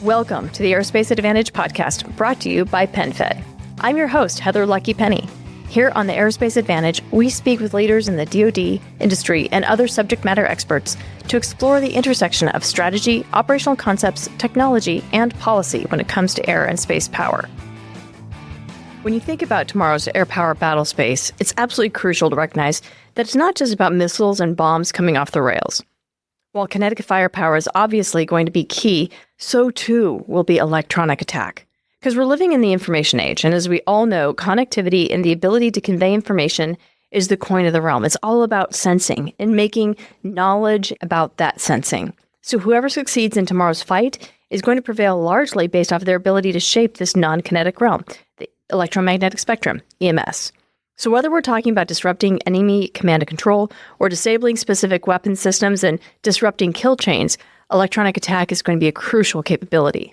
Welcome to the Aerospace Advantage podcast, brought to you by PenFed. I'm your host, Heather Lucky Penney. Here on the Aerospace Advantage, we speak with leaders in the DoD, industry, and other subject matter experts to explore the intersection of strategy, operational concepts, technology, and policy when it comes to air and space power. When you think about tomorrow's air power battle space, it's absolutely crucial to recognize that it's not just about missiles and bombs coming off the rails. While kinetic firepower is obviously going to be key, so too will be electronic attack. Because we're living in the information age, and as we all know, connectivity and the ability to convey information is the coin of the realm. It's all about sensing and making knowledge about that sensing. So whoever succeeds in tomorrow's fight is going to prevail largely based off their ability to shape this non-kinetic realm, the electromagnetic spectrum, EMS. So whether we're talking about disrupting enemy command and control or disabling specific weapon systems and disrupting kill chains, electronic attack is going to be a crucial capability.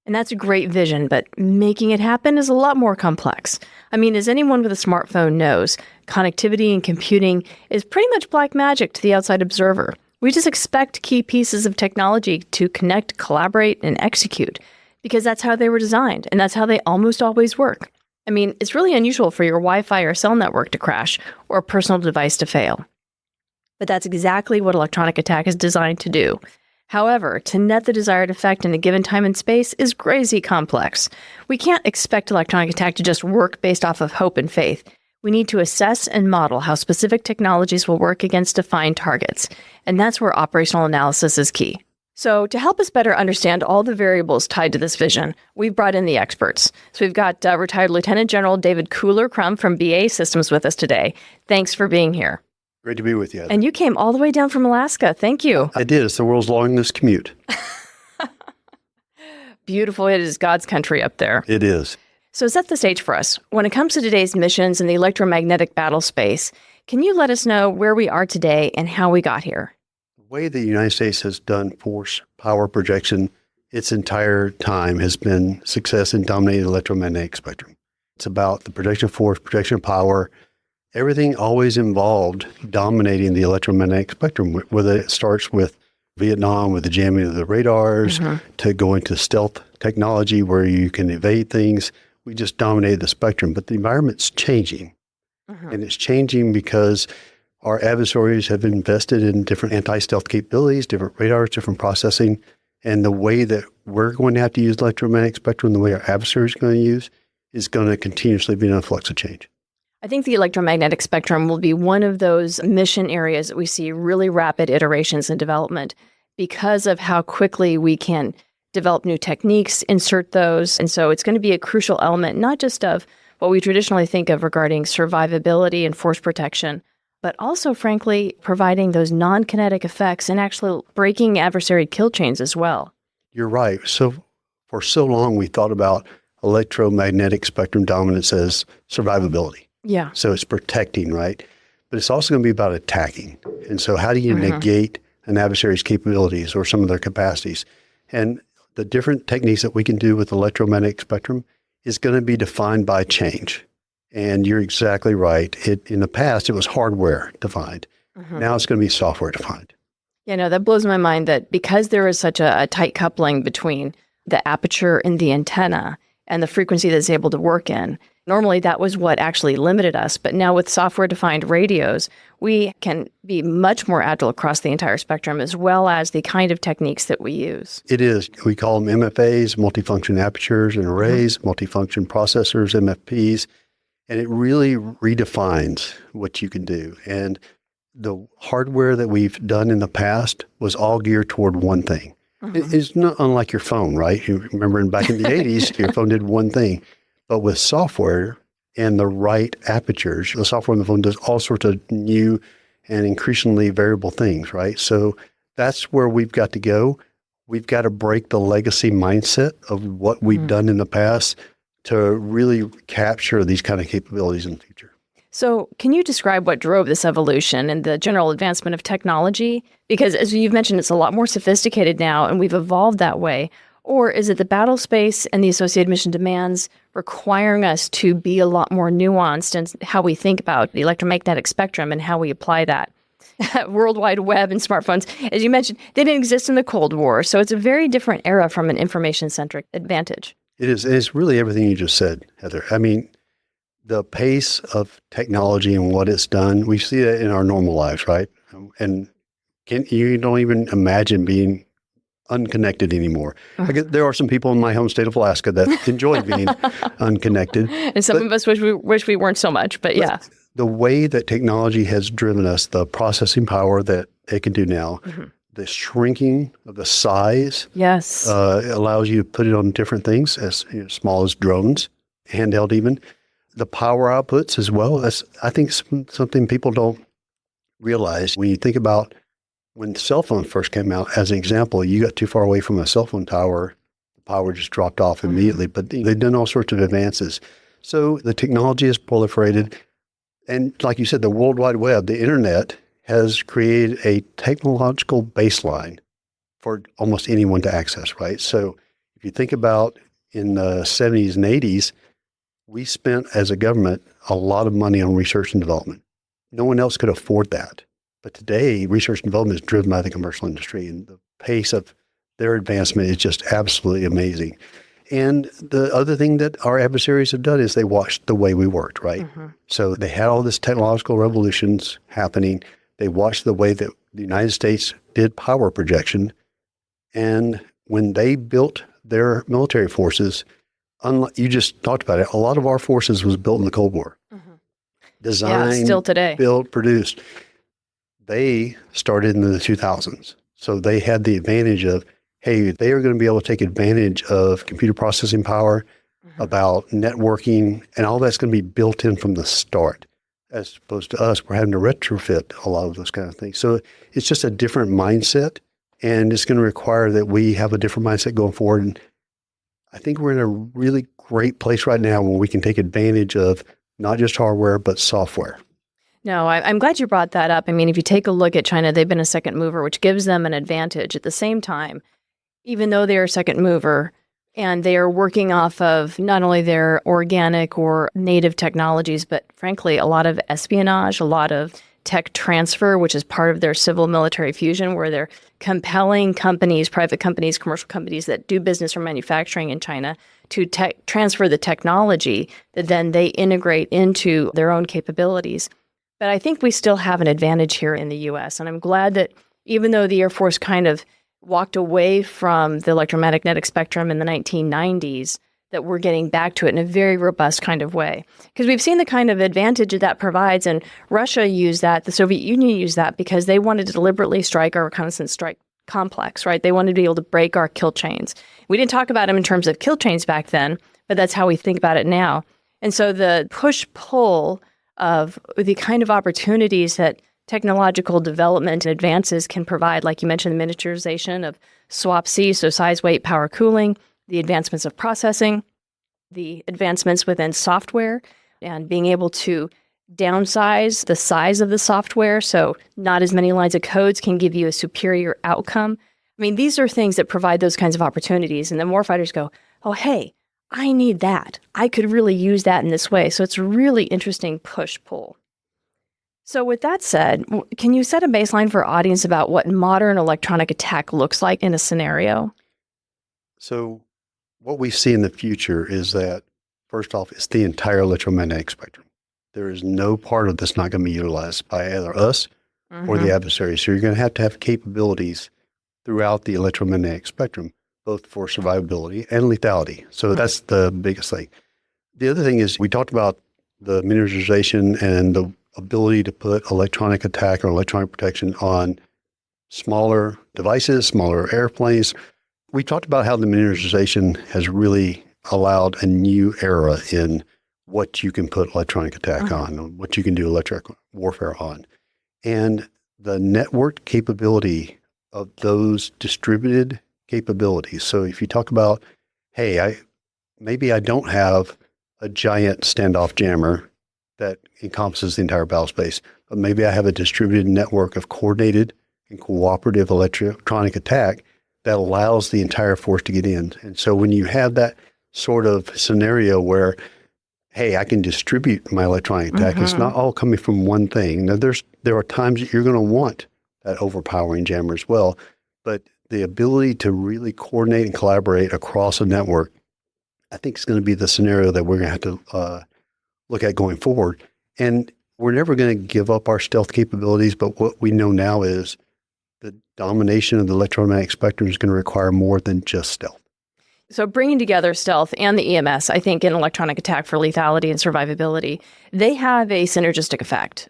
And that's a great vision, but making it happen is a lot more complex. I mean, as anyone with a smartphone knows, connectivity and computing is pretty much black magic to the outside observer. We just expect key pieces of technology to connect, collaborate, and execute, because that's how they were designed, and that's how they almost always work. I mean, it's really unusual for your Wi-Fi or cell network to crash or a personal device to fail. But that's exactly what electronic attack is designed to do. However, to net the desired effect in a given time and space is crazy complex. We can't expect electronic attack to just work based off of hope and faith. We need to assess and model how specific technologies will work against defined targets. And that's where operational analysis is key. So to help us better understand all the variables tied to this vision, we've brought in the experts. So we've got retired Lieutenant General David Krumm from BAE Systems with us today. Thanks for being here. Great to be with you. And you came all the way down from Alaska. Thank you. I did. It's the world's longest commute. Beautiful. It is God's country up there. It is. So set the stage for us. When it comes to today's missions in the electromagnetic battle space, can you let us know where we are today and how we got here? The way the United States has done force power projection its entire time has been success in dominating the electromagnetic spectrum. It's about the projection of force, projection of power. Everything always involved dominating the electromagnetic spectrum, whether it starts with Vietnam, with the jamming of the radars, to going to stealth technology where you can evade things. We just dominated the spectrum, but the environment's changing. And it's changing because our adversaries have invested in different anti-stealth capabilities, different radars, different processing, and the way that we're going to have to use electromagnetic spectrum, the way our adversaries are going to use, is going to continuously be in a flux of change. I think the electromagnetic spectrum will be one of those mission areas that we see really rapid iterations and development because of how quickly we can develop new techniques, insert those. And so it's going to be a crucial element, not just of what we traditionally think of regarding survivability and force protection, but also, frankly, providing those non-kinetic effects and actually breaking adversary kill chains as well. You're right. So for so long, we thought about electromagnetic spectrum dominance as survivability. Yeah. So it's protecting, right? But it's also going to be about attacking. And so how do you negate an adversary's capabilities or some of their capacities? And the different techniques that we can do with electromagnetic spectrum is going to be defined by change. And you're exactly right. In the past, it was hardware defined. Now it's going to be software defined. Yeah, no, that blows my mind that because there is such a tight coupling between the aperture and the antenna and the frequency that it's able to work in, normally that was what actually limited us. But now with software-defined radios, we can be much more agile across the entire spectrum, as well as the kind of techniques that we use. It is. We call them MFAs, multifunction apertures and arrays, multifunction processors, MFPs. And it really redefines what you can do. And the hardware that we've done in the past was all geared toward one thing. It's not unlike your phone, right? You remember back in the 80s, your phone did one thing. But with software and the right apertures, the software on the phone does all sorts of new and increasingly variable things, right? So that's where we've got to go. We've got to break the legacy mindset of what we've done in the past to really capture these kind of capabilities in the future. So can you describe what drove this evolution and the general advancement of technology? Because as you've mentioned, it's a lot more sophisticated now and we've evolved that way. Or is it the battle space and the associated mission demands requiring us to be a lot more nuanced in how we think about the electromagnetic spectrum and how we apply that World Wide Web and smartphones, as you mentioned, they didn't exist in the Cold War. So it's a very different era from an information-centric advantage. It is. It's really everything you just said, Heather. I mean, the pace of technology and what it's done, we see that in our normal lives, right? And you don't even imagine being unconnected anymore. I guess there are some people in my home state of Alaska that enjoy being unconnected. And some of us wish we weren't so much, but yeah. The way that technology has driven us, the processing power that it can do now, the shrinking of the size allows you to put it on different things, as small as drones, handheld even. The power outputs as well. That's, I think, something people don't realize. When you think about when cell phones first came out, as an example, you got too far away from a cell phone tower, the power just dropped off immediately. But they've done all sorts of advances. So the technology has proliferated. And like you said, the World Wide Web, the internet, has created a technological baseline for almost anyone to access, right? So if you think about in the 70s and 80s, we spent as a government a lot of money on research and development. No one else could afford that. But today, research and development is driven by the commercial industry, and the pace of their advancement is just absolutely amazing. And the other thing that our adversaries have done is they watched the way we worked, right? So they had all this technological revolutions happening. They watched the way that the United States did power projection. And when they built their military forces, you just talked about it, a lot of our forces was built in the Cold War. Designed, still today. Built, produced. They started in the 2000s. So they had the advantage of, hey, they are going to be able to take advantage of computer processing power, about networking, and all that's going to be built in from the start, as opposed to us, we're having to retrofit a lot of those kind of things. So it's just a different mindset, and it's going to require that we have a different mindset going forward. And I think we're in a really great place right now when we can take advantage of not just hardware, but software. No, I'm glad you brought that up. I mean, if you take a look at China, they've been a second mover, which gives them an advantage. At the same time, even though they're a second mover and they are working off of not only their organic or native technologies, but frankly, a lot of espionage, a lot of tech transfer, which is part of their civil military fusion, where they're compelling companies, private companies, commercial companies that do business or manufacturing in China to transfer the technology that then they integrate into their own capabilities. But I think we still have an advantage here in the U.S. And I'm glad that even though the Air Force kind of walked away from the electromagnetic spectrum in the 1990s, that we're getting back to it in a very robust kind of way. Because we've seen the kind of advantage that provides, and Russia used that, the Soviet Union used that because they wanted to deliberately strike our reconnaissance strike complex, right? They wanted to be able to break our kill chains. We didn't talk about them in terms of kill chains back then, but that's how we think about it now. And so the push-pull of the kind of opportunities that technological development advances can provide, like you mentioned, the miniaturization of SWaP-C, so size, weight, power, cooling, the advancements of processing, the advancements within software, and being able to downsize the size of the software so not as many lines of codes can give you a superior outcome. I mean, these are things that provide those kinds of opportunities. And then warfighters go, oh, hey, I need that. I could really use that in this way. So it's a really interesting push-pull. So with that said, can you set a baseline for our audience about what modern electronic attack looks like in a scenario? So what we see in the future is that, first off, it's the entire electromagnetic spectrum. There is no part of this not going to be utilized by either us or the adversary. So you're going to have capabilities throughout the electromagnetic spectrum, both for survivability and lethality. So that's the biggest thing. The other thing is we talked about the miniaturization and the ability to put electronic attack or electronic protection on smaller devices, smaller airplanes. We talked about how the miniaturization has really allowed a new era in what you can put electronic attack on, what you can do electronic warfare on. And the networked capability of those distributed capabilities. So if you talk about, hey, maybe I don't have a giant standoff jammer that encompasses the entire battle space, but maybe I have a distributed network of coordinated and cooperative electronic attack that allows the entire force to get in. And so when you have that sort of scenario where, hey, I can distribute my electronic attack. It's not all coming from one thing. Now, there are times that you're going to want that overpowering jammer as well, but the ability to really coordinate and collaborate across a network, I think is going to be the scenario that we're going to have to look at going forward. And we're never going to give up our stealth capabilities, but what we know now is the domination of the electromagnetic spectrum is going to require more than just stealth. So bringing together stealth and the EMS, I think in electronic attack for lethality and survivability, they have a synergistic effect.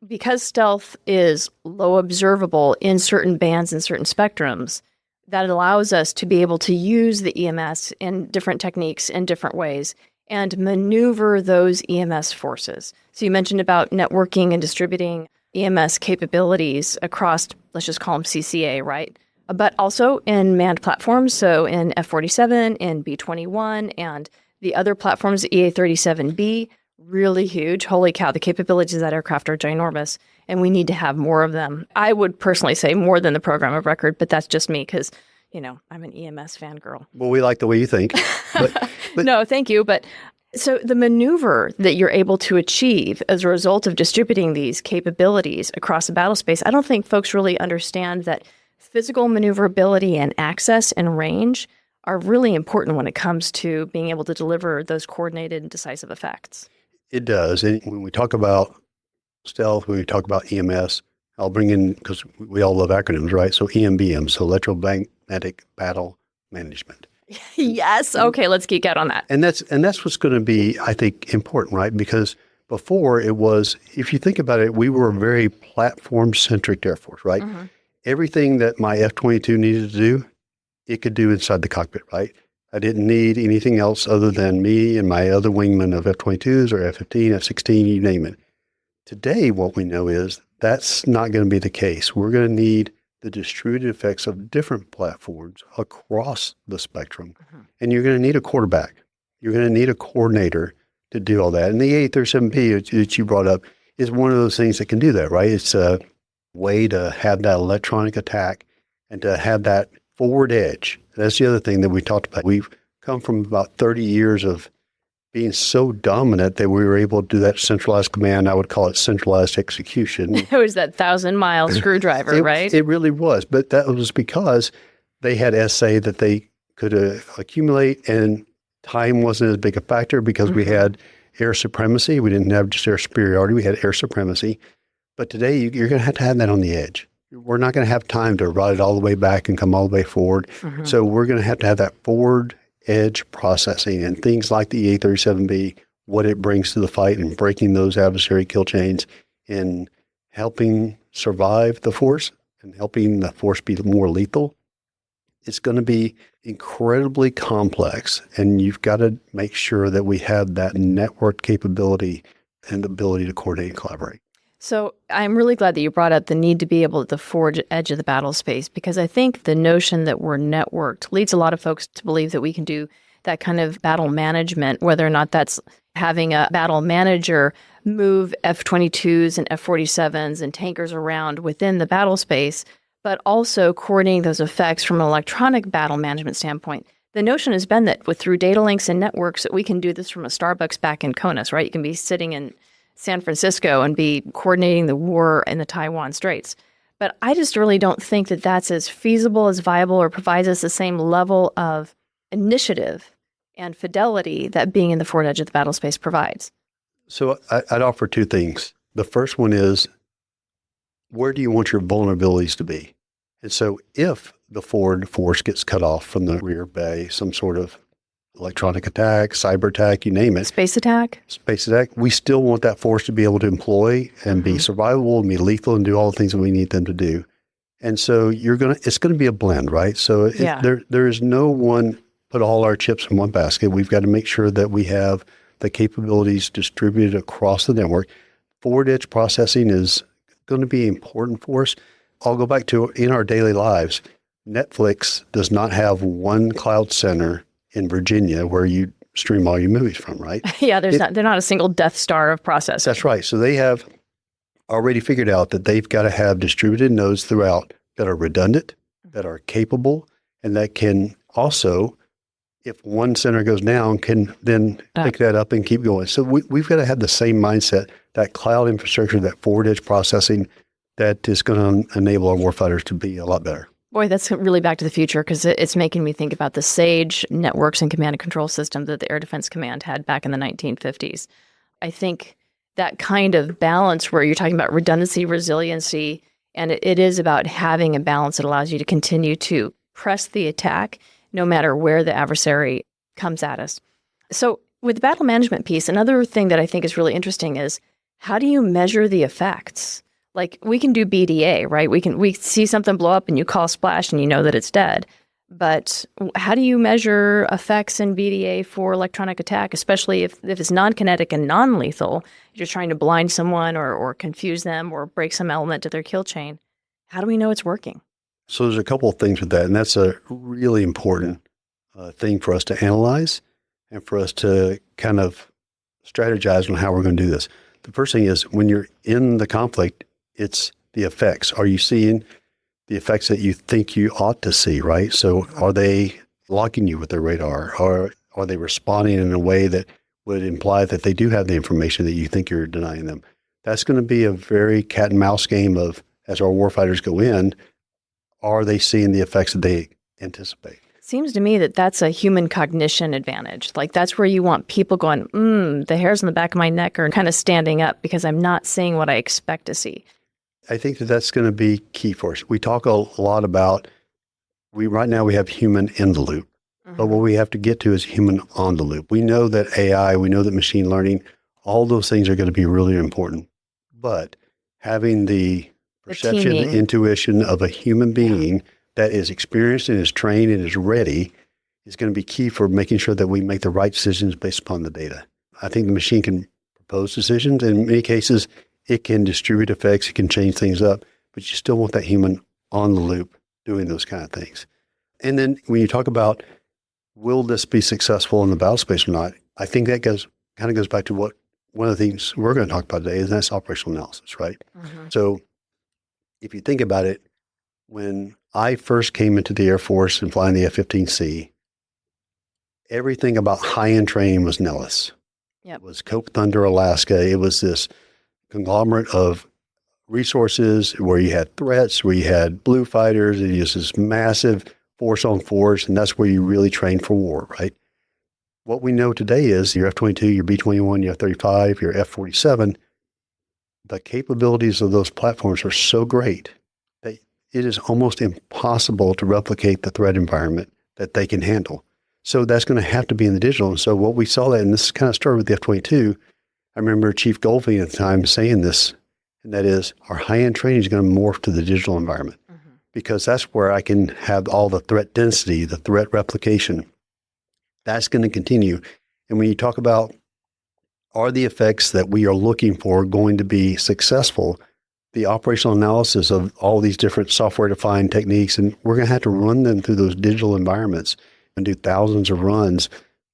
Because stealth is low observable in certain bands and certain spectrums, that allows us to be able to use the EMS in different techniques in different ways and maneuver those EMS forces. So you mentioned about networking and distributing EMS capabilities across, let's just call them CCA, right? But also in manned platforms, so in F-47, in B-21, and the other platforms, EA-37B, really huge. Holy cow, the capabilities of that aircraft are ginormous, and we need to have more of them. I would personally say more than the program of record, but that's just me because, I'm an EMS fangirl. Well, we like the way you think. But No, thank you. But so the maneuver that you're able to achieve as a result of distributing these capabilities across the battle space, I don't think folks really understand that physical maneuverability and access and range are really important when it comes to being able to deliver those coordinated and decisive effects. It does. And when we talk about stealth, when we talk about EMS, I'll bring in, because we all love acronyms, right? So EMBM, so Electromagnetic Battle Management. Yes. Okay, let's geek out on that. And that's what's going to be, I think, important, right? Because before it was, if you think about it, we were a very platform-centric Air Force, right? Mm-hmm. Everything that my F-22 needed to do, it could do inside the cockpit, right? I didn't need anything else other than me and my other wingmen of F-22s or F-15, F-16, you name it. Today, what we know is that's not going to be the case. We're going to need the distributed effects of different platforms across the spectrum. Mm-hmm. And you're going to need a quarterback. You're going to need a coordinator to do all that. And the A37B that you brought up is one of those things that can do that, right? It's a way to have that electronic attack and to have that forward edge. That's the other thing that we talked about. We've come from about 30 years of being so dominant that we were able to do that centralized command. I would call it centralized execution. It was that 1,000-mile screwdriver, right? It really was. But that was because they had SA that they could accumulate, and time wasn't as big a factor because we had air supremacy. We didn't have just air superiority. We had air supremacy. But today, you're going to have that on the edge. We're not going to have time to ride it all the way back and come all the way forward. Mm-hmm. So we're going to have that forward edge processing and things like the A37B, what it brings to the fight and breaking those adversary kill chains and helping survive the force and helping the force be more lethal. It's going to be incredibly complex, and you've got to make sure that we have that network capability and ability to coordinate and collaborate. So I'm really glad that you brought up the need to be able at the forward edge of the battle space, because I think the notion that we're networked leads a lot of folks to believe that we can do that kind of battle management, whether or not that's having a battle manager move F-22s and F-47s and tankers around within the battle space, but also coordinating those effects from an electronic battle management standpoint. The notion has been that through data links and networks that we can do this from a Starbucks back in Conus, right? You can be sitting in San Francisco and be coordinating the war in the Taiwan Straits. But I just really don't think that that's as feasible, as viable, or provides us the same level of initiative and fidelity that being in the forward edge of the battle space provides. So I'd offer two things. The first one is, where do you want your vulnerabilities to be? And so if the forward force gets cut off from the rear bay, some sort of electronic attack, cyber attack, you name it. Space attack, we still want that force to be able to employ and be survivable and be lethal and do all the things that we need them to do. And so it's going to be a blend, right? So there is no one, put all our chips in one basket. We've got to make sure that we have the capabilities distributed across the network. Forward edge processing is going to be important for us. I'll go back to in our daily lives. Netflix does not have one cloud center in Virginia where you stream all your movies from, right? Yeah, they're not a single Death Star of processing. That's right. So they have already figured out that they've got to have distributed nodes throughout that are redundant, that are capable, and that can also if one center goes down, can then pick that up and keep going. So we've got to have the same mindset, that cloud infrastructure, that forward edge processing that is going to enable our warfighters to be a lot better. Boy, that's really back to the future, because it's making me think about the SAGE networks and command and control system that the Air Defense Command had back in the 1950s. I think that kind of balance where you're talking about redundancy, resiliency, and it is about having a balance that allows you to continue to press the attack no matter where the adversary comes at us. So with the battle management piece, another thing that I think is really interesting is, how do you measure the effects? Like, we can do BDA, right? We see something blow up and you call splash and you know that it's dead. But how do you measure effects in BDA for electronic attack, especially if it's non-kinetic and non-lethal? You're trying to blind someone or confuse them or break some element of their kill chain. How do we know it's working? So there's a couple of things with that, and that's a really important thing for us to analyze and for us to kind of strategize on how we're going to do this. The first thing is, when you're in the conflict, it's the effects. Are you seeing the effects that you think you ought to see, right? So are they locking you with their radar? Or are they responding in a way that would imply that they do have the information that you think you're denying them? That's going to be a very cat and mouse game of, as our warfighters go in, are they seeing the effects that they anticipate? Seems to me that that's a human cognition advantage. Like, that's where you want people going, the hairs on the back of my neck are kind of standing up because I'm not seeing what I expect to see. I think that that's going to be key for us. We talk a lot about, right now we have human in the loop, but what we have to get to is human on the loop. We know that AI, we know that machine learning, all those things are going to be really important. But having the perception, the intuition of a human being that is experienced and is trained and is ready is going to be key for making sure that we make the right decisions based upon the data. I think the machine can propose decisions. In many cases, it can distribute effects, it can change things up, but you still want that human on the loop doing those kind of things. And then when you talk about, will this be successful in the battle space or not, I think that goes back to what one of the things we're going to talk about today, and that's operational analysis, right? So if you think about it, when I first came into the Air Force and flying the F-15C, everything about high-end training was Nellis. It was Cope Thunder, Alaska. It was this conglomerate of resources where you had threats, where you had blue fighters, and you just this massive force on force, and that's where you really train for war, right? What we know today is your F-22, your B-21, your F-35, your F-47, the capabilities of those platforms are so great that it is almost impossible to replicate the threat environment that they can handle. So that's going to have to be in the digital. And so what we saw that, and this kind of started with the F-22, I remember Chief Goldfein at the time saying this, and that is, our high-end training is going to morph to the digital environment because that's where I can have all the threat density, the threat replication. That's going to continue. And when you talk about, are the effects that we are looking for going to be successful, the operational analysis of all these different software-defined techniques, and we're going to have to run them through those digital environments and do thousands of runs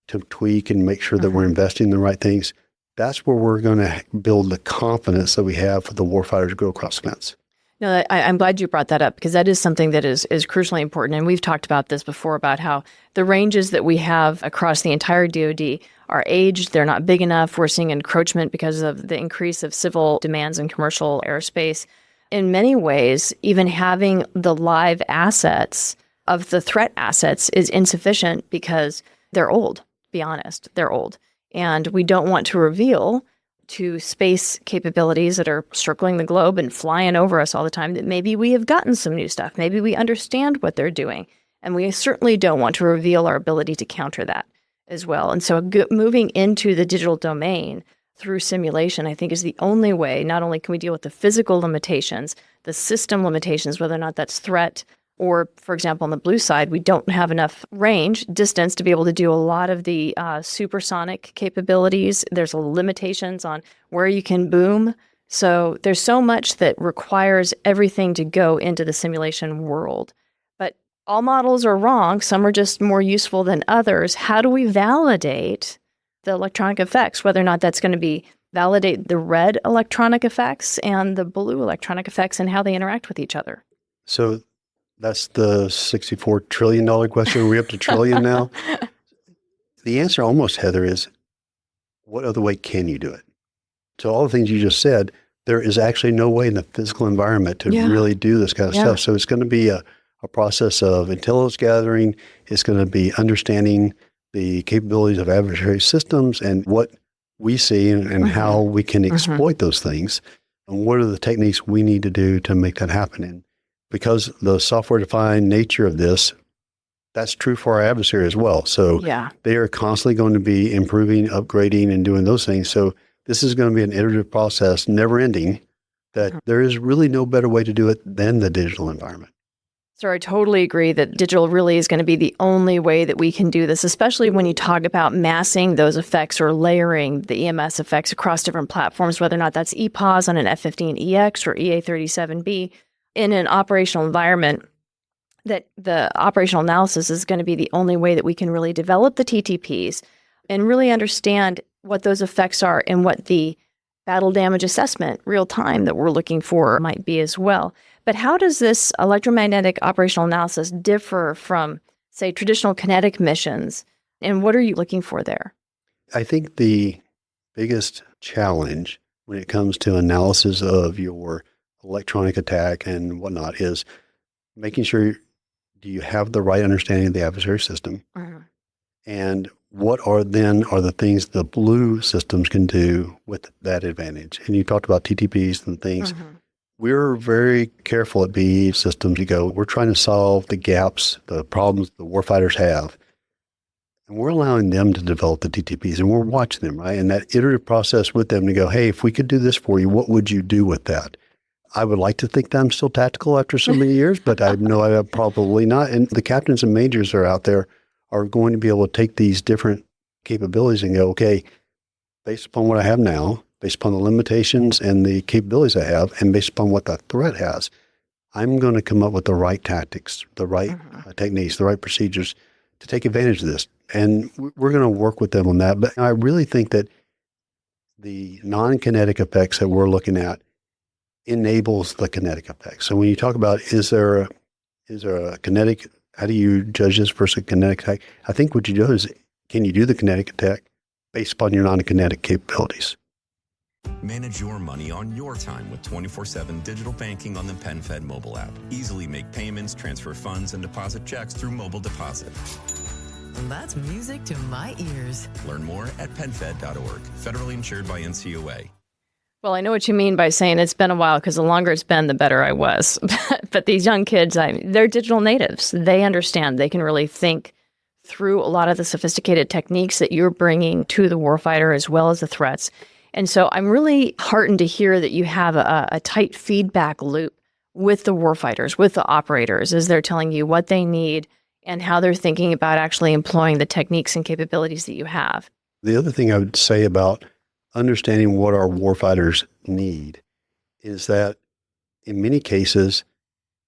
to tweak and make sure that we're investing in the right things. That's where we're going to build the confidence that we have for the warfighter to go across the fence. No, I'm glad you brought that up, because that is something that is crucially important. And we've talked about this before, about how the ranges that we have across the entire DoD are aged. They're not big enough. We're seeing encroachment because of the increase of civil demands in commercial aerospace. In many ways, even having the live assets of the threat assets is insufficient because they're old, to be honest. They're old. And we don't want to reveal to space capabilities that are circling the globe and flying over us all the time that maybe we have gotten some new stuff. Maybe we understand what they're doing. And we certainly don't want to reveal our ability to counter that as well. And so moving into the digital domain through simulation, I think, is the only way. Not only can we deal with the physical limitations, the system limitations, whether or not that's threat, or, for example, on the blue side, we don't have enough range, distance, to be able to do a lot of the supersonic capabilities. There's limitations on where you can boom. So there's so much that requires everything to go into the simulation world. But all models are wrong. Some are just more useful than others. How do we validate the electronic effects, whether or not that's going to be validate the red electronic effects and the blue electronic effects and how they interact with each other? So that's the $64 trillion question. Are we up to trillion now? The answer almost, Heather, is what other way can you do it? So all the things you just said, there is actually no way in the physical environment to really do this kind of stuff. So it's going to be a process of intelligence gathering. It's going to be understanding the capabilities of adversary systems and what we see and how we can exploit those things. And what are the techniques we need to do to make that happen? And because the software-defined nature of this, that's true for our adversary as well. So they are constantly going to be improving, upgrading, and doing those things. So this is going to be an iterative process, never ending, that there is really no better way to do it than the digital environment. So I totally agree that digital really is going to be the only way that we can do this, especially when you talk about massing those effects or layering the EMS effects across different platforms, whether or not that's EPOS on an F-15EX or EA-37B in an operational environment. That the operational analysis is going to be the only way that we can really develop the TTPs and really understand what those effects are and what the battle damage assessment real time that we're looking for might be as well. But how does this electromagnetic operational analysis differ from, say, traditional kinetic missions? And what are you looking for there? I think the biggest challenge when it comes to analysis of your electronic attack and whatnot is making sure do you have the right understanding of the adversary system? And what are the things the blue systems can do with that advantage? And you talked about TTPs and things. We're very careful at BAE Systems. We're trying to solve the gaps, the problems the warfighters have. And we're allowing them to develop the TTPs and we're watching them, right? And that iterative process with them to go, hey, if we could do this for you, what would you do with that? I would like to think that I'm still tactical after so many years, but I know I'm probably not. And the captains and majors that are out there are going to be able to take these different capabilities and go, okay, based upon what I have now, based upon the limitations and the capabilities I have, and based upon what the threat has, I'm going to come up with the right tactics, the right techniques, the right procedures to take advantage of this. And we're going to work with them on that. But I really think that the non-kinetic effects that we're looking at enables the kinetic effects. So when you talk about is there a kinetic, how do you judge this versus a kinetic attack? I think what you do is, can you do the kinetic attack based upon your non-kinetic capabilities? Manage your money on your time with 24/7 digital banking on the PenFed mobile app. Easily make payments, transfer funds, and deposit checks through mobile deposit. That's music to my ears. Learn more at penfed.org. Federally insured by NCOA. Well, I know what you mean by saying it's been a while, because the longer it's been, the better I was. But these young kids, they're digital natives. They understand. They can really think through a lot of the sophisticated techniques that you're bringing to the warfighter as well as the threats. And so I'm really heartened to hear that you have a tight feedback loop with the warfighters, with the operators, as they're telling you what they need and how they're thinking about actually employing the techniques and capabilities that you have. The other thing I would say about understanding what our warfighters need is that in many cases,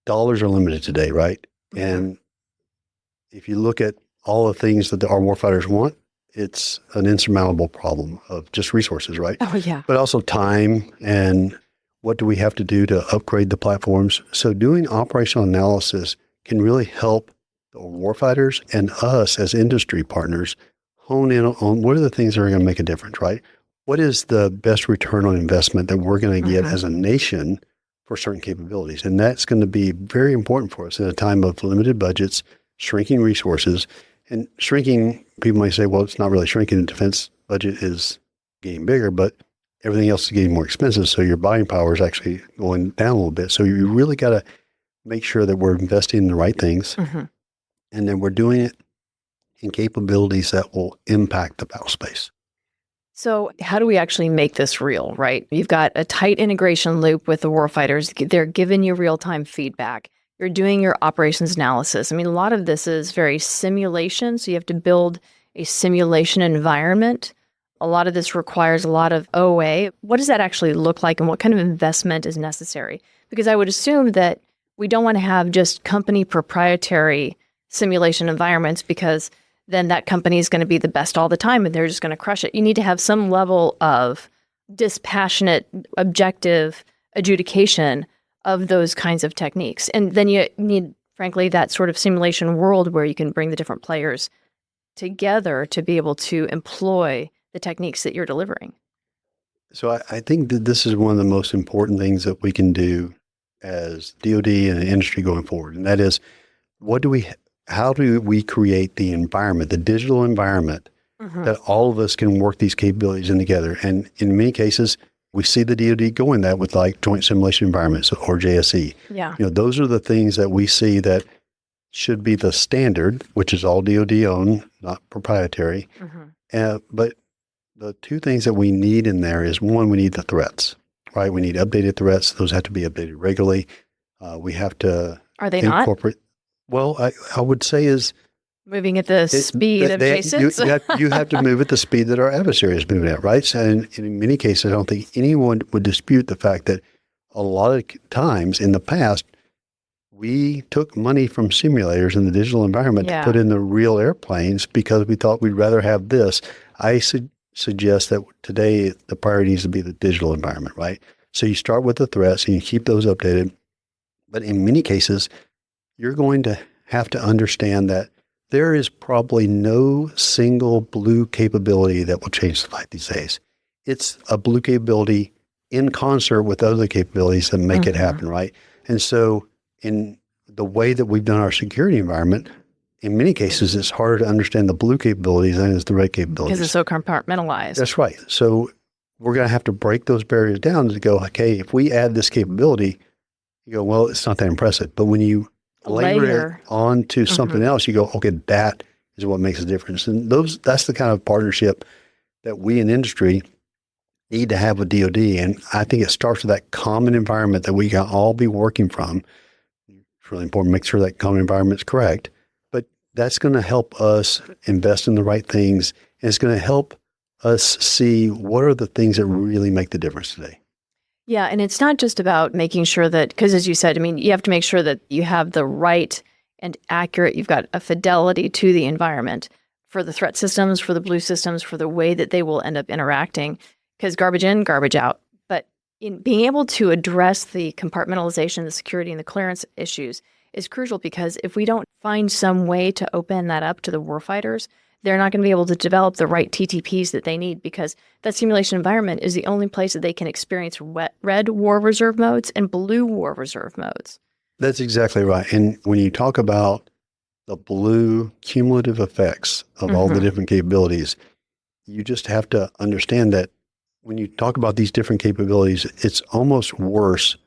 dollars are limited today, right? And if you look at all the things that our warfighters want, it's an insurmountable problem of just resources, right? Oh, yeah. But also time and what do we have to do to upgrade the platforms. So doing operational analysis can really help the warfighters and us as industry partners hone in on what are the things that are going to make a difference, right? What is the best return on investment that we're going to get as a nation for certain capabilities? And that's going to be very important for us in a time of limited budgets, shrinking resources, and shrinking. People might say, well, it's not really shrinking. The defense budget is getting bigger, but everything else is getting more expensive. So your buying power is actually going down a little bit. So you really got to make sure that we're investing in the right things and then we're doing it in capabilities that will impact the battle space. So how do we actually make this real, right? You've got a tight integration loop with the warfighters. They're giving you real-time feedback. You're doing your operations analysis. I mean, a lot of this is very simulation, so you have to build a simulation environment. A lot of this requires a lot of OA. What does that actually look like, and what kind of investment is necessary? Because I would assume that we don't want to have just company proprietary simulation environments, because then that company is going to be the best all the time and they're just going to crush it. You need to have some level of dispassionate, objective adjudication of those kinds of techniques. And then you need, frankly, that sort of simulation world where you can bring the different players together to be able to employ the techniques that you're delivering? So I think that this is one of the most important things that we can do as DoD and the industry going forward. And that is, how do we create the environment, the digital environment that all of us can work these capabilities in together? And in many cases, we see the DoD going that with like Joint Simulation Environments or JSE. Yeah. Those are the things that we see that should be the standard, which is all DoD owned, not proprietary. But the two things that we need in there is, one, we need the threats, right? We need updated threats. Those have to be updated regularly. We have to Are they incorporate. Well, I would say is moving at the speed of adjacent? You have to move at the speed that our adversary is moving at, right? So in many cases, I don't think anyone would dispute the fact that a lot of times in the past, we took money from simulators in the digital environment to put in the real airplanes because we thought we'd rather have this. I suggest that today the priority needs to be the digital environment, right? So you start with the threats and you keep those updated. But in many cases, you're going to have to understand that there is probably no single blue capability that will change the fight these days. It's a blue capability in concert with other capabilities that make it happen, right? And so in the way that we've done our security environment, in many cases, it's harder to understand the blue capabilities than it is the red capabilities. Because it's so compartmentalized. That's right. So we're going to have to break those barriers down to go, okay, if we add this capability, you go, well, it's not that impressive. But when you layer it onto something else, you go, okay, that is what makes a difference. And that's the kind of partnership that we in industry need to have with DoD. And I think it starts with that common environment that we can all be working from. It's really important to make sure that common environment is correct. But that's going to help us invest in the right things. And it's going to help us see what are the things that really make the difference today. Yeah, and it's not just about making sure that, because as you said, I mean, you have to make sure that you have the right and accurate, you've got a fidelity to the environment for the threat systems, for the blue systems, for the way that they will end up interacting, because garbage in, garbage out. But in being able to address the compartmentalization, the security, and the clearance issues is crucial, because if we don't find some way to open that up to the warfighters, they're not going to be able to develop the right TTPs that they need, because that simulation environment is the only place that they can experience red war reserve modes and blue war reserve modes. That's exactly right. And when you talk about the blue cumulative effects of all the different capabilities, you just have to understand that when you talk about these different capabilities, it's almost worse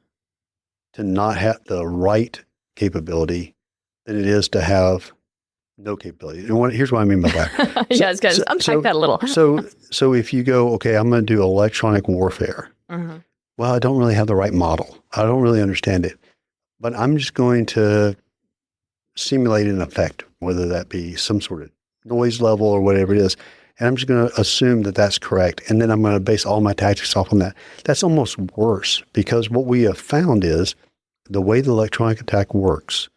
to not have the right capability than it is to have no capability. And here's what I mean by that. Yeah, I was going to unpack that a little. So if you go, okay, I'm going to do electronic warfare. Well, I don't really have the right model. I don't really understand it. But I'm just going to simulate an effect, whether that be some sort of noise level or whatever it is. And I'm just going to assume that that's correct. And then I'm going to base all my tactics off on that. That's almost worse, because what we have found is the way the electronic attack works,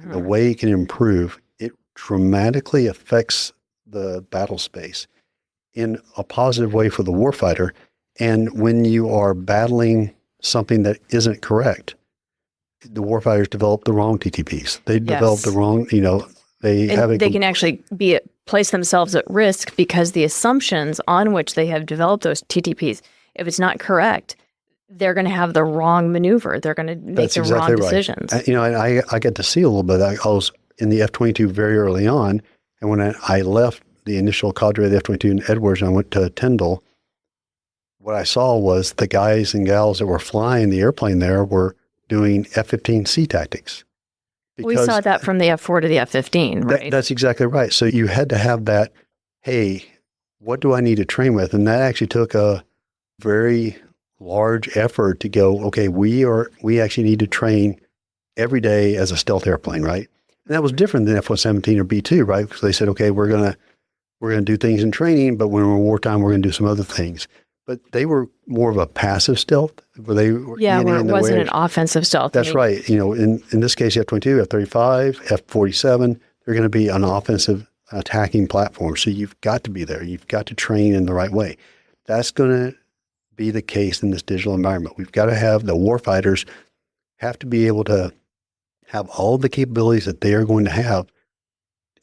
the way it can improve, it dramatically affects the battle space in a positive way for the warfighter. And when you are battling something that isn't correct, the warfighters develop the wrong TTPs. They develop the wrong, they can actually place themselves at risk, because the assumptions on which they have developed those TTPs, if it's not correct, they're going to have the wrong maneuver. They're going to make the wrong decisions. I got to see a little bit. I was in the F-22 very early on, and when I left the initial cadre of the F-22 in Edwards and I went to Tyndall, what I saw was the guys and gals that were flying the airplane there were doing F-15C tactics. We saw that from the F-4 to the F-15, right? That's exactly right. So you had to have that, hey, what do I need to train with? And that actually took a very large effort to go, okay, we actually need to train every day as a stealth airplane, right? And that was different than F-117 or B-2, right? Because they said, okay, we're gonna do things in training, but when we're in wartime, we're gonna do some other things. But they were more of a passive stealth, where they were where it wasn't an offensive stealth. That's right. In this case, F-22, F-35, F-47, they're going to be an offensive attacking platform. So you've got to be there. You've got to train in the right way. That's going to be the case in this digital environment. We've got to have the warfighters have to be able to have all the capabilities that they are going to have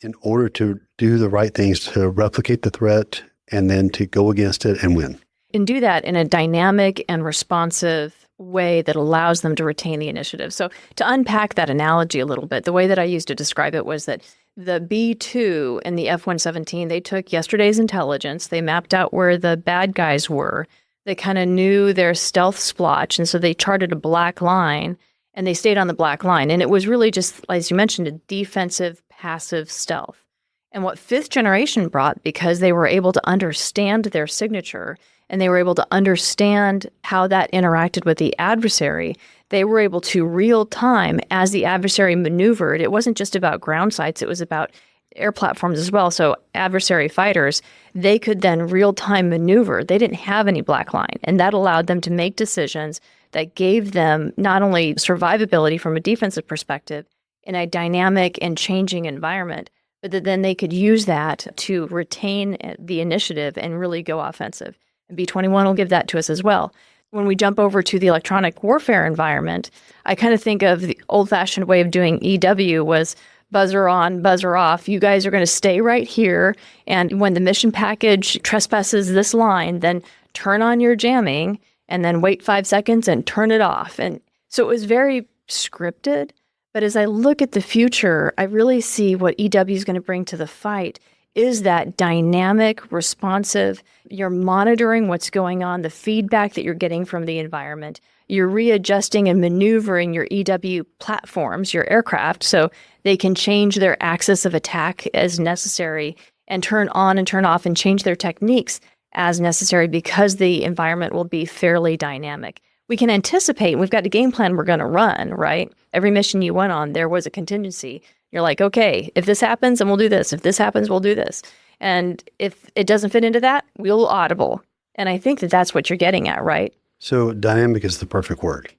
in order to do the right things to replicate the threat and then to go against it and win. And do that in a dynamic and responsive way that allows them to retain the initiative. So to unpack that analogy a little bit, the way that I used to describe it was that the B-2 and the F-117, they took yesterday's intelligence, they mapped out where the bad guys were, they kind of knew their stealth splotch, and so they charted a black line, and they stayed on the black line. And it was really just, as you mentioned, a defensive, passive stealth. And what fifth generation brought, because they were able to understand their signature and they were able to understand how that interacted with the adversary, they were able to real time, as the adversary maneuvered, it wasn't just about ground sites, it was about air platforms as well. So adversary fighters, they could then real time maneuver. They didn't have any black line, and that allowed them to make decisions that gave them not only survivability from a defensive perspective in a dynamic and changing environment, but that then they could use that to retain the initiative and really go offensive. And B-21 will give that to us as well. When we jump over to the electronic warfare environment, I kind of think of the old-fashioned way of doing EW was buzzer on, buzzer off. You guys are going to stay right here, and when the mission package trespasses this line, then turn on your jamming, and then wait 5 seconds and turn it off. And so it was very scripted. But as I look at the future, I really see what EW is going to bring to the fight is that dynamic, responsive, you're monitoring what's going on, the feedback that you're getting from the environment. You're readjusting and maneuvering your EW platforms, your aircraft, so they can change their axis of attack as necessary and turn on and turn off and change their techniques as necessary because the environment will be fairly dynamic. We can anticipate, we've got a game plan we're going to run, right? Every mission you went on, there was a contingency. You're like, okay, if this happens, then we'll do this. If this happens, we'll do this. And if it doesn't fit into that, we'll audible. And I think that that's what you're getting at, right? So dynamic is the perfect word.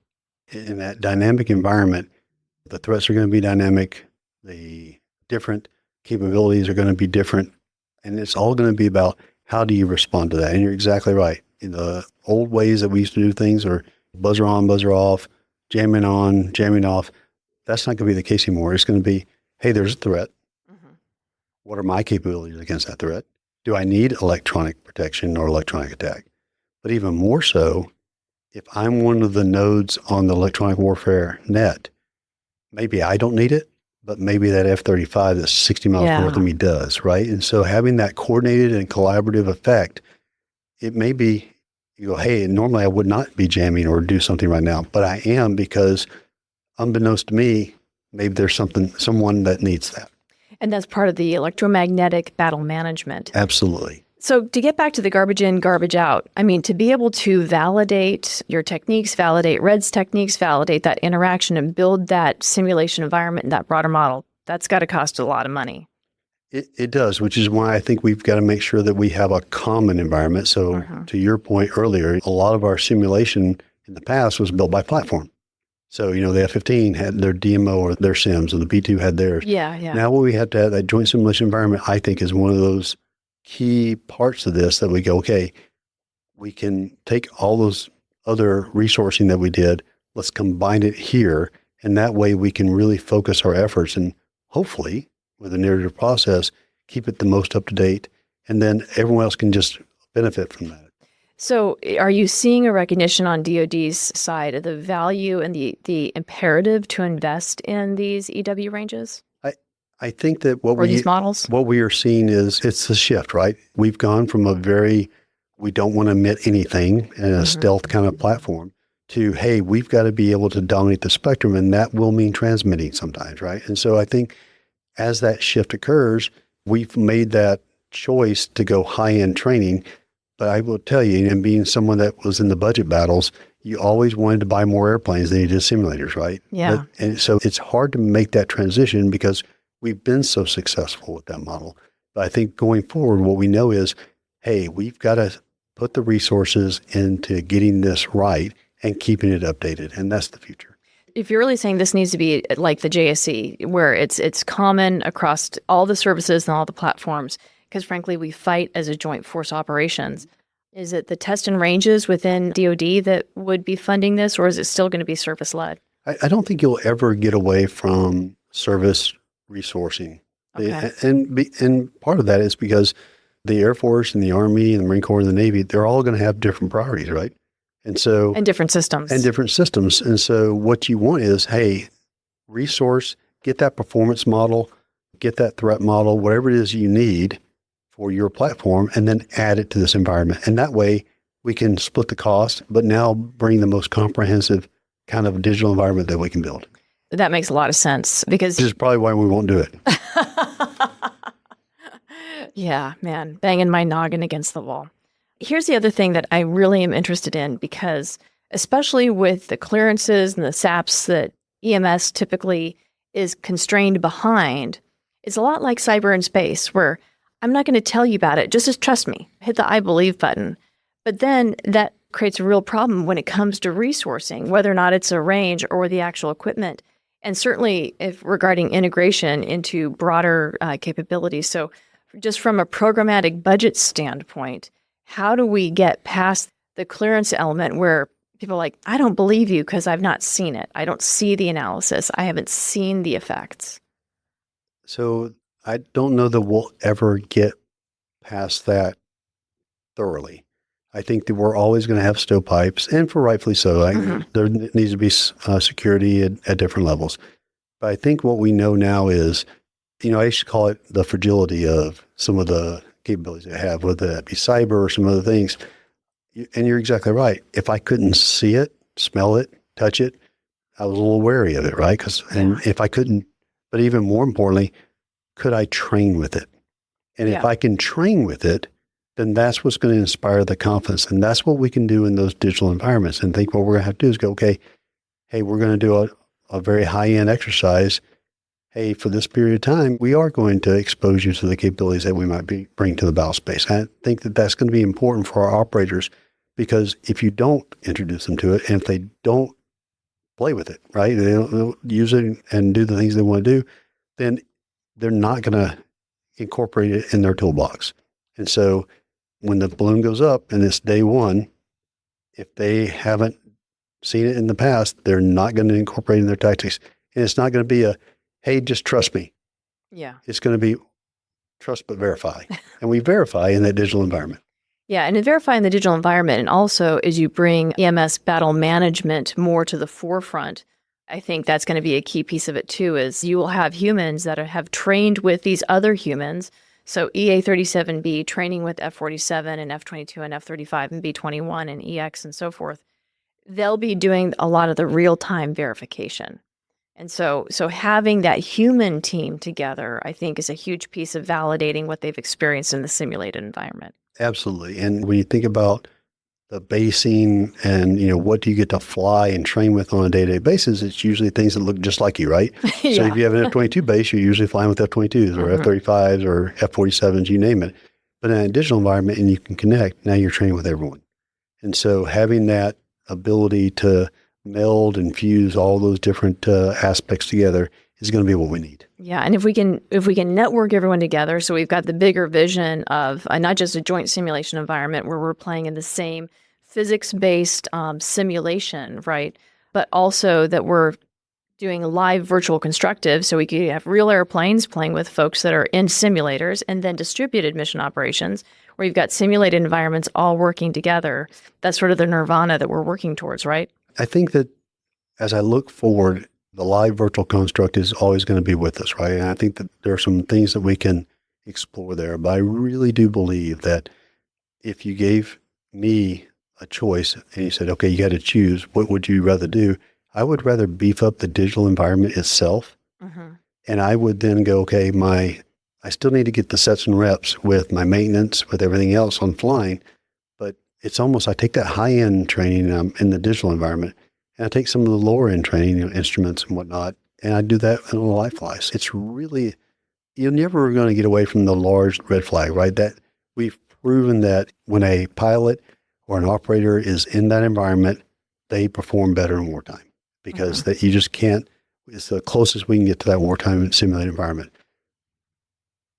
In that dynamic environment, the threats are going to be dynamic. The different capabilities are going to be different. And it's all going to be about how do you respond to that? And you're exactly right. In the old ways that we used to do things are buzzer on, buzzer off, jamming on, jamming off. That's not going to be the case anymore. It's going to be, hey, there's a threat. Mm-hmm. What are my capabilities against that threat? Do I need electronic protection or electronic attack? But even more so, if I'm one of the nodes on the electronic warfare net, maybe I don't need it, but maybe that F-35 that's 60 miles north of me does, right? And so having that coordinated and collaborative effect, it may be, you go, hey, normally I would not be jamming or do something right now, but I am because unbeknownst to me, maybe there's someone that needs that. And that's part of the electromagnetic battle management. Absolutely. So to get back to the garbage in, garbage out, I mean, to be able to validate your techniques, validate Red's techniques, validate that interaction and build that simulation environment and that broader model, that's got to cost a lot of money. It does, which is why I think we've got to make sure that we have a common environment. So to your point earlier, a lot of our simulation in the past was built by platform. So, the F-15 had their DMO or their sims, and the B-2 had theirs. Yeah. Now what we have to have, that joint simulation environment, I think is one of those key parts of this that we go, okay, we can take all those other resourcing that we did, let's combine it here, and that way we can really focus our efforts and hopefully, with a narrative process, keep it the most up to date, and then everyone else can just benefit from that. So are you seeing a recognition on DoD's side of the value and the imperative to invest in these EW ranges? I think that these models? What we are seeing is it's a shift, right? We've gone from we don't want to admit anything in a stealth kind of platform to, hey, we've got to be able to dominate the spectrum, and that will mean transmitting sometimes, right? And so I think as that shift occurs, we've made that choice to go high-end training. But I will tell you, and being someone that was in the budget battles, you always wanted to buy more airplanes than you did simulators, right? Yeah. And so it's hard to make that transition because we've been so successful with that model. But I think going forward, what we know is, hey, we've got to put the resources into getting this right and keeping it updated. And that's the future. If you're really saying this needs to be like the JSC, where it's common across all the services and all the platforms, because frankly, we fight as a joint force operations. Is it the test and ranges within DoD that would be funding this, or is it still going to be service-led? I don't think you'll ever get away from service resourcing. Okay. And part of that is because the Air Force and the Army and the Marine Corps and the Navy, they're all going to have different priorities, right? And so And different systems. and different systems. And so what you want is, hey, resource, get that performance model, get that threat model, whatever it is you need for your platform, and then add it to this environment. And that way we can split the cost, but now bring the most comprehensive kind of digital environment that we can build. That makes a lot of sense because Which is probably why we won't do it. yeah, man, banging my noggin against the wall. Here's the other thing that I really am interested in because especially with the clearances and the SAPs that EMS typically is constrained behind, it's a lot like cyber and space where I'm not going to tell you about it, just trust me, hit the I believe button. But then that creates a real problem when it comes to resourcing, whether or not it's a range or the actual equipment. And certainly if regarding integration into broader capabilities. So just from a programmatic budget standpoint, how do we get past the clearance element where people are like, I don't believe you because I've not seen it. I don't see the analysis. I haven't seen the effects. So I don't know that we'll ever get past that thoroughly. I think that we're always going to have stovepipes, and for rightfully so. There needs to be security at different levels. But I think what we know now is, I used to call it the fragility of some of the capabilities they have, whether that be cyber or some other things. And you're exactly right. If I couldn't see it, smell it, touch it, I was a little wary of it, right? And if I couldn't, but even more importantly, could I train with it? And if I can train with it, then that's what's going to inspire the confidence. And that's what we can do in those digital environments. And think what we're going to have to do is go, okay, hey, we're going to do a very high-end exercise. Hey, for this period of time, we are going to expose you to the capabilities that we might bring to the battle space. I think that that's going to be important for our operators because if you don't introduce them to it, and if they don't play with it, right, they don't use it and do the things they want to do, then they're not going to incorporate it in their toolbox. And so when the balloon goes up and it's day one, if they haven't seen it in the past, they're not going to incorporate it in their tactics. And it's not going to be a, hey, just trust me. Yeah. It's going to be trust but verify. And we verify in that digital environment. Yeah, and in verifying the digital environment, and also as you bring EMS battle management more to the forefront, I think that's going to be a key piece of it too, is you will have humans that have trained with these other humans. So EA-37B training with F-47 and F-22 and F-35 and B-21 and EX and so forth. They'll be doing a lot of the real-time verification. And so having that human team together, I think, is a huge piece of validating what they've experienced in the simulated environment. Absolutely. And when you think about the basing and, what do you get to fly and train with on a day-to-day basis, it's usually things that look just like you, right? Yeah. So if you have an F-22 base, you're usually flying with F-22s or F-35s or F-47s, you name it. But in a digital environment and you can connect, now you're training with everyone. And so having that ability to meld and fuse all those different aspects together is going to be what we need. Yeah, and if we can network everyone together, so we've got the bigger vision of not just a joint simulation environment where we're playing in the same physics-based simulation, right? But also that we're doing live virtual constructive, so we could have real airplanes playing with folks that are in simulators, and then distributed mission operations where you've got simulated environments all working together. That's sort of the nirvana that we're working towards, right? I think that as I look forward, the live virtual construct is always going to be with us, right? And I think that there are some things that we can explore there. But I really do believe that if you gave me a choice and you said, okay, you got to choose, what would you rather do? I would rather beef up the digital environment itself. And I would then go, okay, I still need to get the sets and reps with my maintenance, with everything else on flying. But it's almost, I take that high-end training in the digital environment, and I take some of the lower-end training, instruments and whatnot, and I do that on live flies. It's really, you're never going to get away from the large red flag, right? That we've proven that when a pilot or an operator is in that environment, they perform better in wartime because that you just can't, it's the closest we can get to that wartime simulated environment.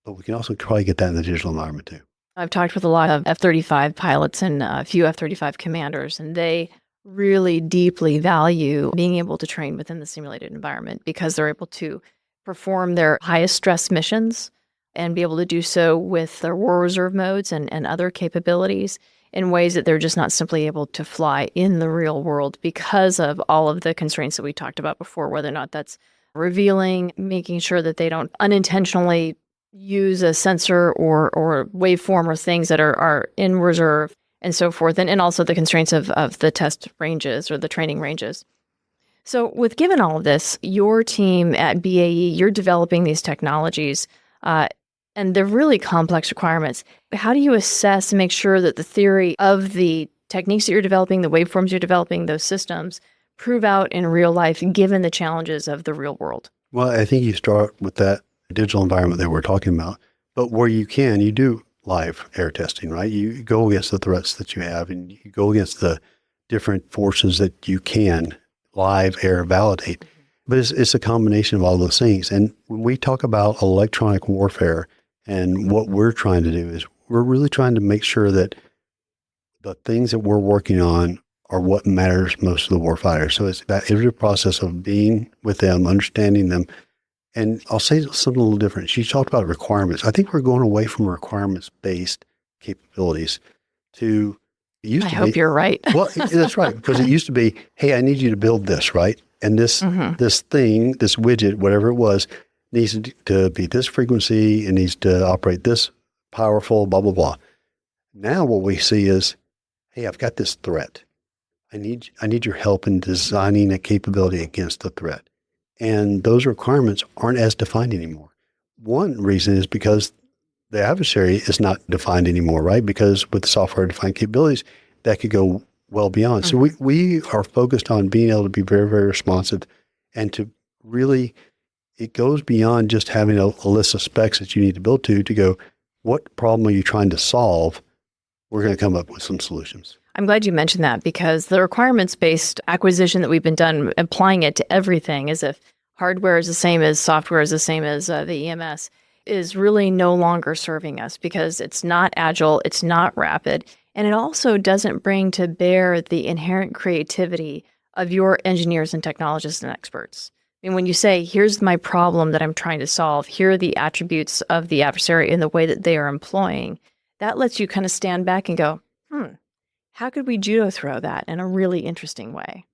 But we can also probably get that in the digital environment too. I've talked with a lot of F-35 pilots and a few F-35 commanders, and they really deeply value being able to train within the simulated environment because they're able to perform their highest stress missions and be able to do so with their war reserve modes and other capabilities in ways that they're just not simply able to fly in the real world because of all of the constraints that we talked about before, whether or not that's revealing, making sure that they don't unintentionally use a sensor or waveform or things that are in reserve and so forth, and also the constraints of the test ranges or the training ranges. So given all of this, your team at BAE, you're developing these technologies, and they're really complex requirements. How do you assess and make sure that the theory of the techniques that you're developing, the waveforms you're developing, those systems, prove out in real life, given the challenges of the real world? Well, I think you start with that digital environment that we're talking about. But where you can, you do live air testing, right? You go against the threats that you have, and you go against the different forces that you can live air validate. But it's a combination of all those things. And when we talk about electronic warfare, and what we're trying to do is we're really trying to make sure that the things that we're working on are what matters most to the warfighter. So it's that iterative process of being with them, understanding them. And I'll say something a little different. She talked about requirements. I think we're going away from requirements-based capabilities to, it used to be. I hope you're right. Well, that's right. Because it used to be, hey, I need you to build this, right? And this thing, this widget, whatever it was, needs to be this frequency, it needs to operate this powerful, blah, blah, blah. Now what we see is, hey, I've got this threat. I need your help in designing a capability against the threat. And those requirements aren't as defined anymore. One reason is because the adversary is not defined anymore, right? Because with software-defined capabilities, that could go well beyond. So we are focused on being able to be very, very responsive and to really, it goes beyond just having a list of specs that you need to build to go, what problem are you trying to solve? We're going to come up with some solutions. I'm glad you mentioned that, because the requirements-based acquisition that we've been done, applying it to everything as if hardware is the same as software is the same as the EMS, is really no longer serving us because it's not agile, it's not rapid, and it also doesn't bring to bear the inherent creativity of your engineers and technologists and experts. I mean, when you say, here's my problem that I'm trying to solve, here are the attributes of the adversary in the way that they are employing, that lets you kind of stand back and go, how could we judo throw that in a really interesting way?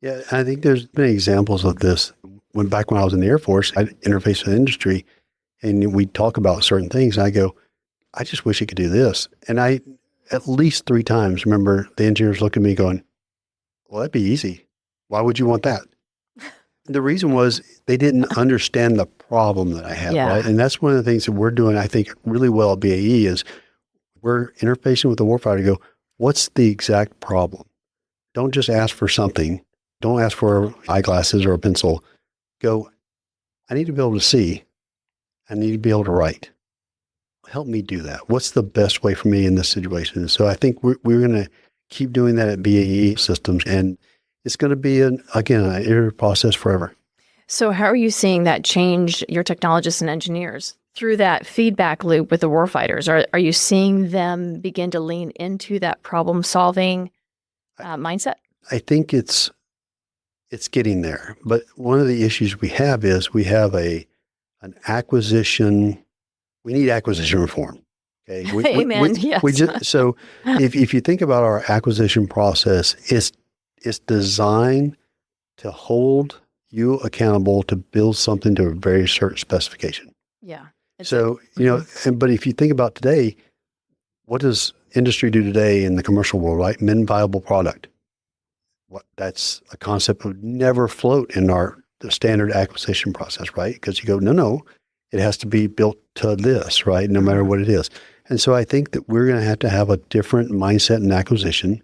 Yeah, I think there's been examples of this. Back when I was in the Air Force, I interfaced with industry, and we'd talk about certain things, and I go, I just wish it could do this. And I, at least 3 times, remember the engineers looking at me going, well, that'd be easy. Why would you want that? The reason was they didn't understand the problem that I had, right? And that's one of the things that we're doing, I think, really well at BAE is we're interfacing with the warfighter to go, what's the exact problem? Don't just ask for something. Don't ask for eyeglasses or a pencil. Go, I need to be able to see. I need to be able to write. Help me do that. What's the best way for me in this situation? And so I think we're going to keep doing that at BAE Systems, and it's going to be, an iterative process forever. So how are you seeing that change your technologists and engineers through that feedback loop with the warfighters? Are you seeing them begin to lean into that problem-solving mindset? I think it's getting there. But one of the issues we have is we have an acquisition. We need acquisition reform. Okay. Amen. Yes. So if you think about our acquisition process, it's designed to hold you accountable to build something to a very certain specification. Yeah. So, but if you think about today, what does industry do today in the commercial world, right? Minimum viable product. That's a concept that would never float in the standard acquisition process, right? Because you go, no, it has to be built to this, right? No matter what it is. And so I think that we're going to have a different mindset in acquisition,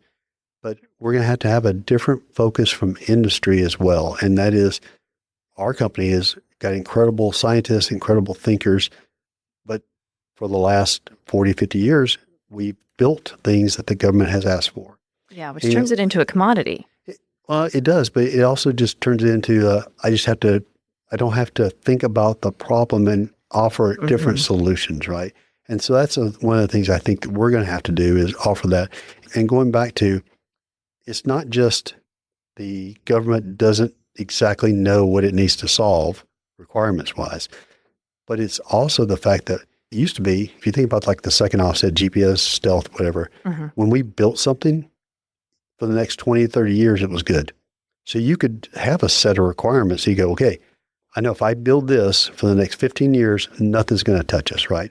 but we're going to have a different focus from industry as well. And that is, our company has got incredible scientists, incredible thinkers, but for the last 40, 50 years, we've built things that the government has asked for. Yeah, which turns it into a commodity. Well, it does, but it also just turns it into, I don't have to think about the problem and offer different solutions, right? And so that's one of the things I think that we're going to have to do is offer that. And going back to, it's not just the government doesn't exactly know what it needs to solve requirements-wise. But it's also the fact that it used to be, if you think about like the second offset, GPS, stealth, whatever, when we built something for the next 20, 30 years, it was good. So you could have a set of requirements. So you go, okay, I know if I build this for the next 15 years, nothing's going to touch us, right?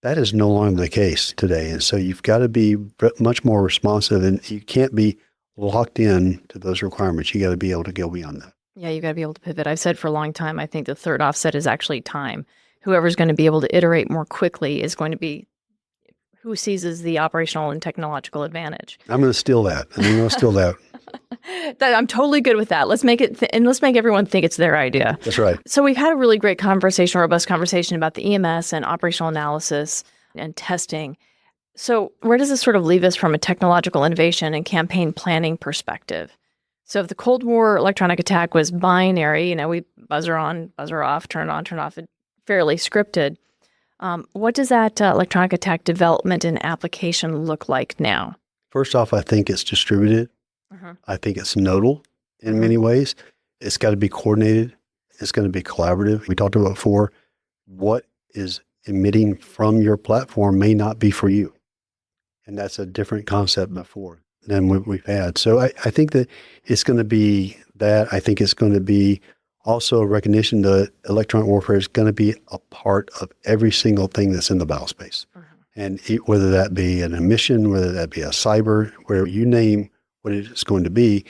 That is no longer the case today. And so you've got to be much more responsive, and you can't be locked in to those requirements. You got to be able to go beyond that. Yeah, you got to be able to pivot. I've said for a long time, I think the third offset is actually time. Whoever's going to be able to iterate more quickly is going to be who seizes the operational and technological advantage. I'm going to steal that. I'm going to steal that. I'm totally good with that. Let's make it, and let's make everyone think it's their idea. That's right. So we've had a really great conversation, robust conversation about the EMS and operational analysis and testing. So where does this sort of leave us from a technological innovation and campaign planning perspective? So if the Cold War electronic attack was binary, we buzzer on, buzzer off, turn on, turn off, fairly scripted. What does that electronic attack development and application look like now? First off, I think it's distributed. I think it's nodal in many ways. It's got to be coordinated. It's going to be collaborative. We talked about before, what is emitting from your platform may not be for you. And that's a different concept before than what we've had. So I think that it's going to be that. I think it's going to be also a recognition that electronic warfare is going to be a part of every single thing that's in the battle space. And whether that be an emission, whether that be a cyber, where you name what it's going to be,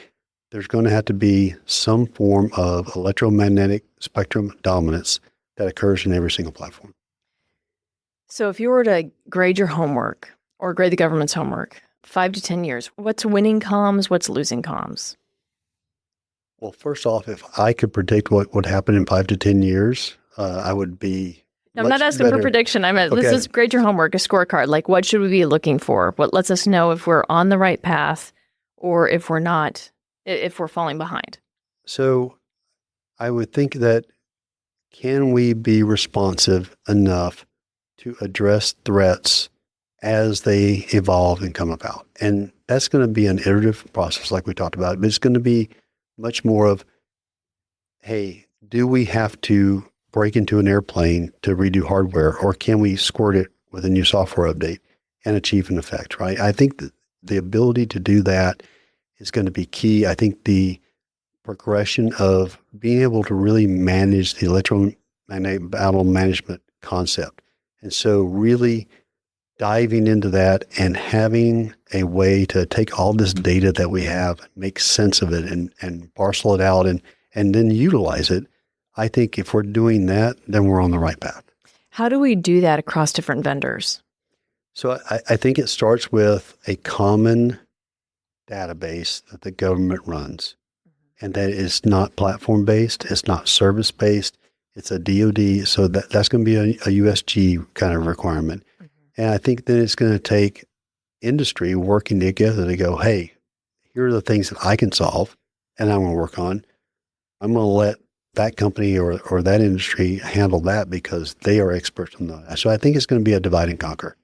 there's going to have to be some form of electromagnetic spectrum dominance that occurs in every single platform. So if you were to grade your homework or grade the government's homework, 5 to 10 years, what's winning comms, what's losing comms? Well, first off, if I could predict what would happen in 5 to 10 years, I would be I'm not asking for prediction. This is grade your homework, a scorecard. Like, what should we be looking for? What lets us know if we're on the right path or if we're not, if we're falling behind? So I would think that, can we be responsive enough to address threats as they evolve and come about? And that's going to be an iterative process like we talked about, but it's going to be much more of, hey, do we have to break into an airplane to redo hardware, or can we squirt it with a new software update and achieve an effect, right? I think that the ability to do that is going to be key. I think the progression of being able to really manage the electromagnetic battle management concept. And so really diving into that and having a way to take all this data that we have, make sense of it and parcel it out and then utilize it. I think if we're doing that, then we're on the right path. How do we do that across different vendors? So I think it starts with a common database that the government runs, and that is not platform-based, it's not service-based, it's a DoD, so that's going to be a USG kind of requirement. And I think then it's going to take industry working together to go, hey, here are the things that I can solve and I'm going to work on. I'm going to let that company or that industry handle that because they are experts on that. So I think it's going to be a divide and conquer.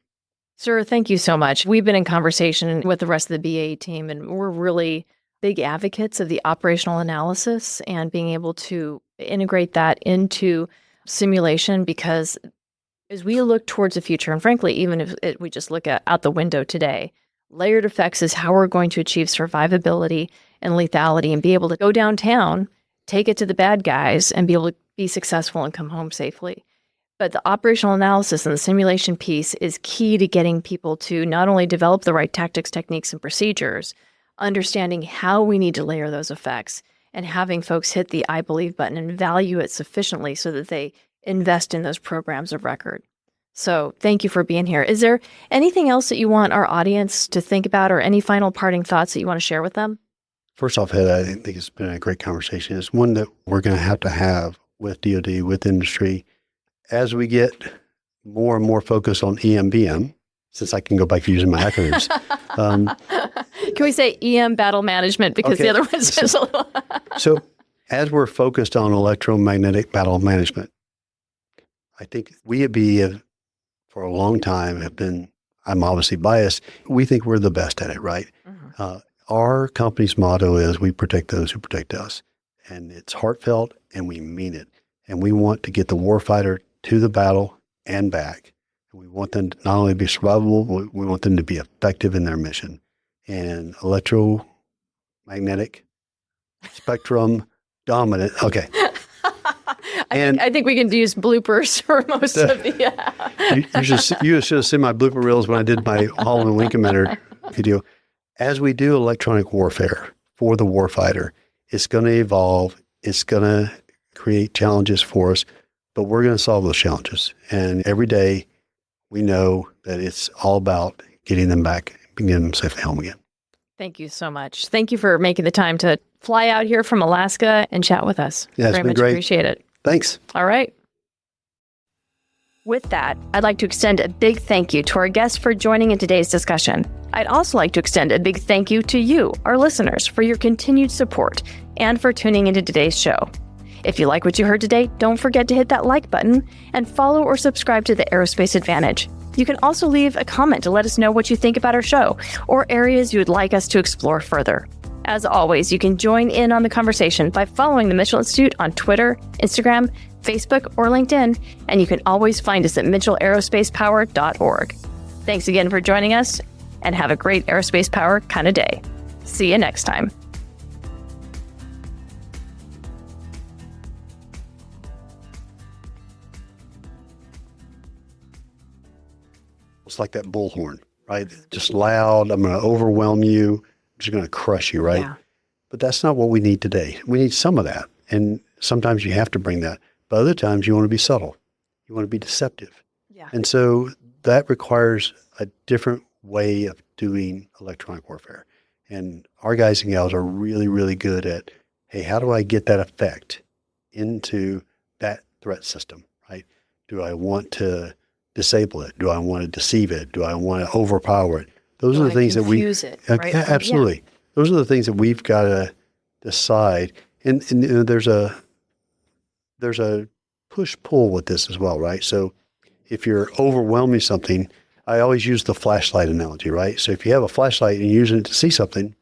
Sir, thank you so much. We've been in conversation with the rest of the BAE team, and we're really big advocates of the operational analysis and being able to integrate that into simulation, because as we look towards the future, and frankly, even if we just look out the window today, layered effects is how we're going to achieve survivability and lethality and be able to go downtown, take it to the bad guys, and be able to be successful and come home safely. But the operational analysis and the simulation piece is key to getting people to not only develop the right tactics, techniques, and procedures, understanding how we need to layer those effects, and having folks hit the I believe button and value it sufficiently so that they invest in those programs of record. So thank you for being here. Is there anything else that you want our audience to think about, or any final parting thoughts that you want to share with them? First off, Heather, I think it's been a great conversation. It's one that we're going to have with DoD, with industry, as we get more and more focused on EMBM, since I can go back to using my acronyms. Can we say EM battle management, because the other one says a little. So as we're focused on electromagnetic battle management, I think we at BAE for a long time have been, I'm obviously biased, we think we're the best at it, right? Our company's motto is, we protect those who protect us. And it's heartfelt and we mean it. And we want to get the warfighter to the battle and back. And we want them to not only be survivable, we want them to be effective in their mission. And electromagnetic spectrum dominant. Okay. I think we can use bloopers for most of the. You should have seen my blooper reels when I did my Hall and Wing Commander video. As we do electronic warfare for the warfighter, it's going to evolve. It's going to create challenges for us, but we're going to solve those challenges. And every day we know that it's all about getting them back and getting them safely home again. Thank you so much. Thank you for making the time to fly out here from Alaska and chat with us. Yeah, it's very been much great. Appreciate it. Thanks. All right. With that, I'd like to extend a big thank you to our guests for joining in today's discussion. I'd also like to extend a big thank you to you, our listeners, for your continued support and for tuning into today's show. If you like what you heard today, don't forget to hit that like button and follow or subscribe to the Aerospace Advantage. You can also leave a comment to let us know what you think about our show or areas you would like us to explore further. As always, you can join in on the conversation by following the Mitchell Institute on Twitter, Instagram, Facebook, or LinkedIn, and you can always find us at mitchellaerospacepower.org. Thanks again for joining us, and have a great aerospace power kind of day. See you next time. It's like that bullhorn, right? Just loud. I'm going to overwhelm you. I'm just going to crush you, right? Yeah. But that's not what we need today. We need some of that. And sometimes you have to bring that. But other times you want to be subtle. You want to be deceptive. Yeah. And so that requires a different way of doing electronic warfare. And our guys and gals are really, really good at, hey, how do I get that effect into that threat system, right? Do I want to disable it? Do I want to deceive it? Do I want to overpower it? Those are the things that we confuse it, right? absolutely. Yeah. Those are the things that we've got to decide. And you know, there's a push-pull with this as well, right? So if you're overwhelming something, I always use the flashlight analogy, right? So if you have a flashlight and you're using it to see something,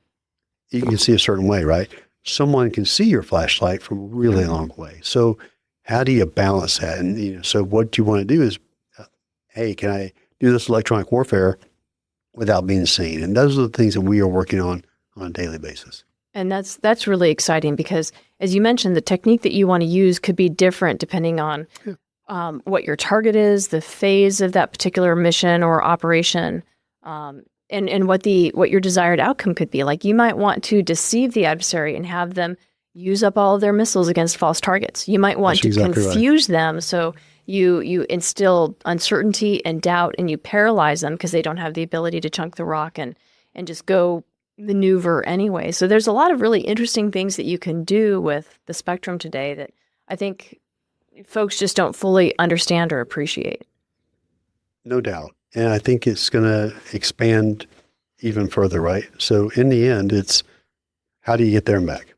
you can see a certain way, right? Someone can see your flashlight from a really long way. So how do you balance that? And you know, so what you want to do is, hey, can I do this electronic warfare without being seen? And those are the things that we are working on a daily basis. And that's really exciting because, as you mentioned, the technique that you want to use could be different depending on what your target is, the phase of that particular mission or operation, and what your desired outcome could be. Like you might want to deceive the adversary and have them use up all of their missiles against false targets. You might want to confuse them so you instill uncertainty and doubt and you paralyze them because they don't have the ability to chunk the rock and just go maneuver anyway. So there's a lot of really interesting things that you can do with the spectrum today that I think folks just don't fully understand or appreciate. No doubt. And I think it's going to expand even further, right? So in the end, it's how do you get there and back?